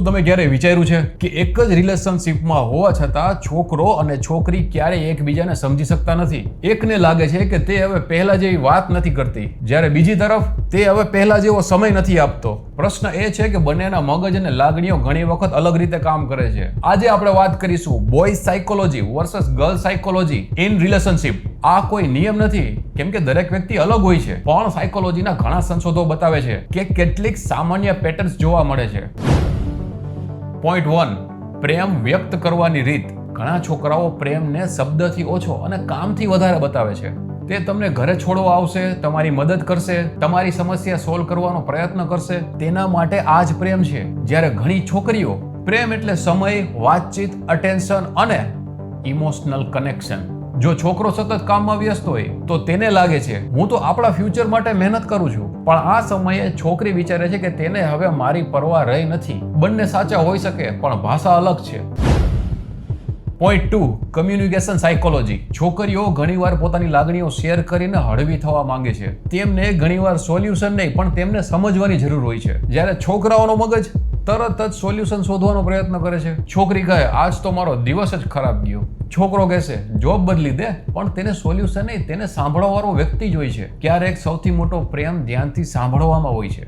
શું તમે ક્યારેય વિચાર્યું છે કે એક જ રિલેશનશિપમાં હોવા છતાં છોકરો અને છોકરી ક્યારેય એકબીજાને સમજી શકતા નથી? એકને લાગે છે કે તે હવે પહેલા જેવી વાત નથી કરતી, જ્યારે બીજી તરફ તે હવે પહેલા જેવો સમય નથી આપતો. પ્રશ્ન એ છે કે બંનેના મગજ અને લાગણીઓ ઘણી વખત અલગ રીતે કામ કરે છે. આજે આપણે વાત કરીશું boy psychology versus girl psychology in relationship. આ કોઈ નિયમ નથી, કેમ કે દરેક વ્યક્તિ અલગ હોય છે, પણ સાયકોલોજીના ઘણા સંશોધનો બતાવે છે કે કેટલીક સામાન્ય પેટર્ન્સ જોવા મળે છે. પોઈન્ટ 1, પ્રેમ વ્યક્ત કરવાની રીત. ઘણા છોકરાઓ પ્રેમને શબ્દથી ઓછો અને કામથી વધારે બતાવે છે. તે તમને ઘરે છોડવા આવશે, તમારી મદદ કરશે, તમારી સમસ્યા સોલ્વ કરવાનો પ્રયત્ન કરશે. તેના માટે આ જ પ્રેમ છે. જ્યારે ઘણી છોકરીઓ પ્રેમ એટલે સમય, વાતચીત, અટેન્શન અને ઇમોશનલ કનેક્શન. જો છોકરો સતત કામમાં વ્યસ્ત હોય તો તેને લાગે છે હું તો આપણા ફ્યુચર માટે મહેનત કરું છું, પણ આ સમયે છોકરી વિચારે છે કે તેને હવે મારી પરવા રહી નથી. બંને સાચા હોઈ શકે, પણ ભાષા અલગ છે. Point 2, communication psychology. છોકરીઓ ઘણીવાર પોતાની લાગણીઓ શેર કરીને હળવી થવા માંગે છે. તેમને ઘણીવાર સોલ્યુશન નહીં, પણ તેમને સમજવાની જરૂર હોય છે. જ્યારે છોકરાઓનો મગજ તરત જ સોલ્યુશન શોધવાનો પ્રયત્ન કરે છે. છોકરી કહે આજ તો મારો દિવસ જ ખરાબ ગયો. છોકરો કહેશે જોબ બદલી દે, પણ તેને સોલ્યુશન નહીં, તેને સાંભળવાવાળો વ્યક્તિ જ હોય છે. ક્યારેક સૌથી મોટો પ્રેમ ધ્યાનથી સાંભળવામાં હોય છે.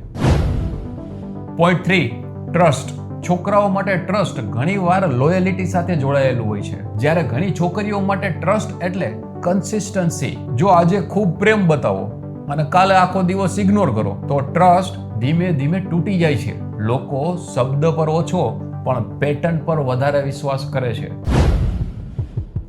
Point 3, trust. છોકરાઓ માટે ટ્રસ્ટ ઘણીવાર લોયલિટી સાથે જોડાયેલું હોય છે, જ્યારે ઘણી છોકરીઓ માટે ટ્રસ્ટ એટલે કન્સિસ્ટન્સી. જો આજે ખૂબ પ્રેમ બતાવો અને કાલે આખો દિવસ ઇગ્નોર કરો તો ટ્રસ્ટ ધીમે ધીમે તૂટી જાય છે. લોકો શબ્દ પર ઓછો પણ પેટર્ન પર વધારે વિશ્વાસ કરે છે.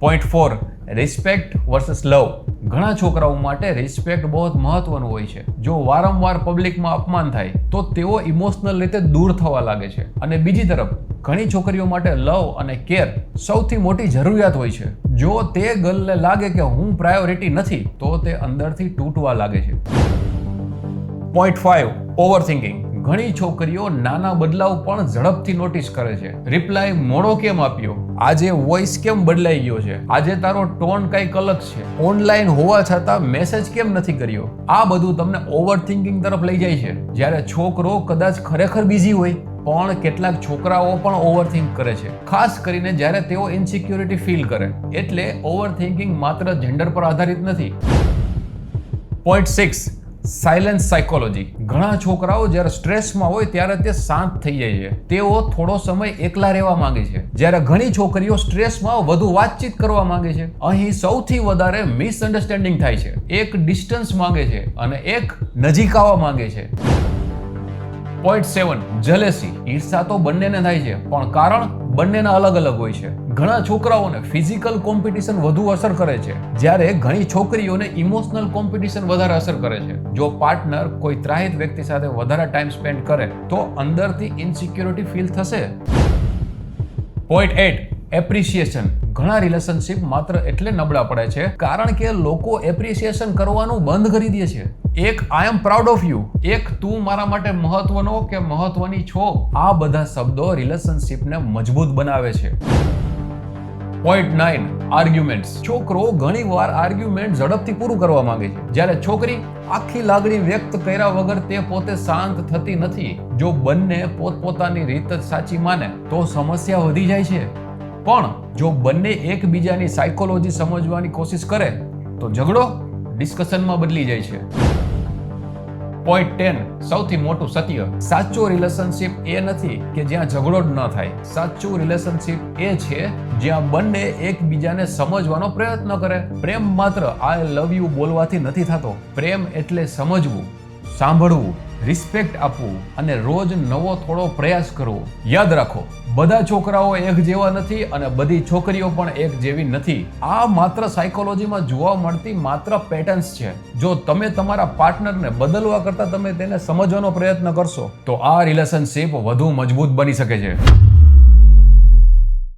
પોઈન્ટ 4, રિસ્પેક્ટ વર્સસ લવ. ઘણા છોકરાઓ માટે રિસ્પેક્ટ બહુ મહત્વનું હોય છે. જો વારંવાર પબ્લિકમાં અપમાન થાય તો તેઓ ઇમોશનલ રીતે દૂર થવા લાગે છે. અને બીજી તરફ ઘણી છોકરીઓ માટે લવ અને કેર સૌથી મોટી જરૂરિયાત હોય છે. જો તે ગર્લને લાગે કે હું પ્રાયોરિટી નથી તો તે અંદરથી તૂટવા લાગે છે. Point 5, overthinking. ઘણી છોકરીઓ નાના બદલાવ પણ ઝડપથી નોટિસ કરે છે. રિપ્લાય મોડો કેમ આપ્યો? આજે વોઇસ કેમ બદલાઈ ગયો છે? આજે તારો ટોન કંઈક અલગ છે? ઓનલાઈન હોવા છતાં મેસેજ કેમ નથી કર્યો? આ બધું તમને ઓવરથિંકિંગ તરફ લઈ જાય છે. જ્યારે છોકરો કદાચ ખરેખર બિઝી હોય, પણ કેટલાક છોકરાઓ પણ ઓવરથિંક કરે છે, ખાસ કરીને જ્યારે તેઓ ઇનસિક્યોરિટી ફીલ કરે. એટલે ઓવરથિંકિંગ માત્ર જેન્ડર પર આધારિત નથી. Point 6, silence psychology. ઘણા છોકરાઓ જ્યારે સ્ટ્રેસમાં હોય ત્યારે તે શાંત થઈ જાય છે. તેઓ થોડો સમય એકલા રહેવા માંગે છે, જ્યારે ઘણી છોકરીઓ સ્ટ્રેસમાં વધુ વાતચીત કરવા માંગે છે. અહીં સૌથી વધારે મિસઅન્ડરસ્ટેન્ડિંગ થાય છે. એક ડિસ્ટન્સ માંગે છે અને એક નજીક આવવા માંગે છે. Point 7, jealousy. ઈર્ષા તો બંનેને થાય છે, પણ કારણ બંનેના અલગ અલગ હોય છે. ઘણા છોકરાઓને ફિઝિકલ કોમ્પિટિશન વધુ અસર કરે છે, જ્યારે ઘણી છોકરીઓને ઇમોશનલ કોમ્પિટિશન વધારે અસર કરે છે. જો પાર્ટનર કોઈ ત્રાહિત વ્યક્તિ સાથે વધારે ટાઈમ સ્પેન્ડ કરે તો અંદરથી ઇનસિક્યોરિટી ફીલ થશે. Point 8, appreciation. ઘણા રિલેશનશિપ માત્ર એટલે નબળા પડે છે કારણ કે લોકો એપ્રિસિએશન કરવાનું બંધ કરી દે છે. એક આઈ એમ પ્રાઉડ ઓફ યુ, એક તું મારા માટે મહત્વનો કે મહત્વની છો. આ બધા શબ્દો રિલેશનશિપને મજબૂત બનાવે છે. Point 9, arguments. છોકરો ઘણીવાર આર્ગ્યુમેન્ટ ઝડપથી પૂરું કરવા માંગે છે, જ્યારે છોકરી આખી લાગણી વ્યક્ત કર્યા વગર તે પોતે શાંત થતી નથી. જો બંને પોતપોતાની રીત જ સાચી માને તો સમસ્યા વધી જાય છે, પણ જો બંને એકબીજાની સાયકોલોજી સમજવાની કોશિશ કરે તો ઝઘડો ડિસ્કશનમાં બદલી જાય છે. પોઈન્ટ 10, સૌથી મોટું સત્ય. સાચો રિલેશનશિપ એ નથી કે જ્યાં ઝઘડો જ ન થાય. સાચું રિલેશનશિપ એ છે જ્યાં બંને એકબીજાને સમજવાનો પ્રયત્ન કરે. પ્રેમ માત્ર આઈ લવ યુ બોલવાથી નથી થતો. પ્રેમ એટલે સમજવું, સાંભળવું, રિસ્પેક્ટ આપવું અને રોજ નવો થોડો પ્રયાસ કરવો. યાદ રાખો, બધા છોકરાઓ એક જેવા નથી અને બધી છોકરીઓ પણ એક જેવી નથી. આ માત્ર સાયકોલોજીમાં જોવા મળતી માત્ર પેટર્ન્સ છે. જો તમે તમારા પાર્ટનરને બદલવા કરતા તમે તેને સમજવાનો પ્રયત્ન કરશો તો આ રિલેશનશિપ વધુ મજબૂત બની શકે છે.